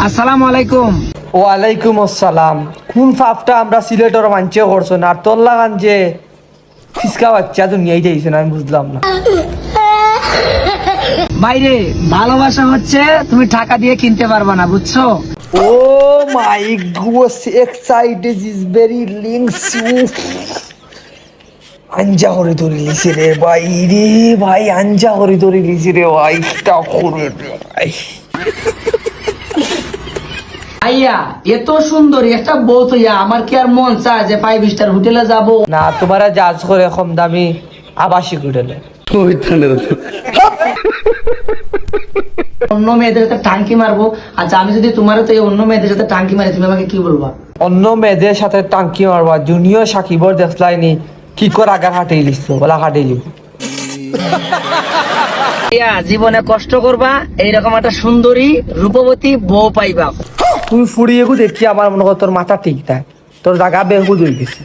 আসসালামু আলাইকুম। ওয়ালাইকুম আসসালাম। কোন ফাফটা আমরা সিলেটর মানছে করছো না, আর তোর লাগান যে ফিসকা বাচ্চা দুনিয়ায় যাইছে না, আমি বুঝলাম না। বাইরে ভালোবাসা হচ্ছে তুমি টাকা দিয়ে কিনতে পারবা না, বুঝছো? Oh my god, excited is very লিংস। আঞ্জা করে ধরে লিছে রে ভাই, রে ভাই আঞ্জা করে ধরে লিছে রে ভাই, তা করে রে ভাই। আইয়া এত সুন্দর একটা বউ তো আমার কি আর মন চায় যে 5 স্টার হোটেলে যাব? না, তোমারা জাজ করে কম দামি আবাসিক হোটেলে। অন্য মেয়েদের সাথে টাঙ্কি মারবো। আচ্ছা, আমি যদি তোমার তো এই অন্য মেয়েদের সাথে টাঙ্কি মারি, তুমি আমাকে কি বলবা? অন্য মেয়েদের সাথে টাঙ্কি মারবা? জুনিয়র সাকিবর দেখলাইনি কি করে আগা হাঁটেই লিখতো, বলা হাঁটেই লিখ। ইয়া জীবনে কষ্ট করবা, এইরকম একটা সুন্দরী রূপবতী বউ পাইবা। তুই ফুড়িয়ে গু দেখি আমার মনে কর তোর মাথা ঠিক নাই, তোর জায়গা বেহুদ হয়ে গেছে।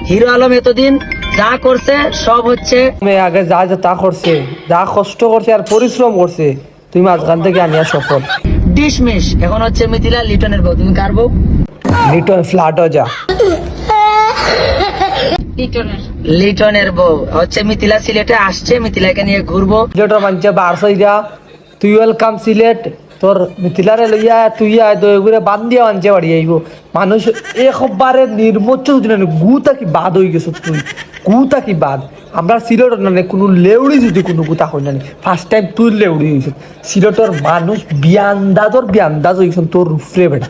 হিরো আলম এতদিন যা করছে সব হচ্ছে মেয়ে আগে যা যা তা করছে, যা কষ্ট করছে আর পরিশ্রম করছে, তুই মাঝখান থেকে আনিয়া সফল। ডিশমিশ। এখন হচ্ছে মিথিলা লিটনের বউ। তুমি কার বউ? লিটন ফ্ল্যাট যা। লিটনের বউ হচ্ছে মিথিলা সিলেটে আসছে, মিথিলাকে নিয়ে ঘুরবো। সিলেটর মানছে বারসই যা, তুই ওয়েলকাম সিলেট। তোর মিথিলারে লইয়া তুই দই করে বান দিয়া আনছে বাড়ি আইব মানুষ। একবারে নির্মচ্ছ গুতা কি বাদ হয়ে গেছ তুই, গুতা কি বাদ। আমরা সিলেটর না কোনো লেউড়ি যদি কোনো গুতা হয় না, ফার্স্ট টাইম তুই লেউড়ি হয়েছ। সিলেটর মানুষ বিয়ান্দাজর বিয়ান্দাজ হয়েছ তোর রুফরে বেটা।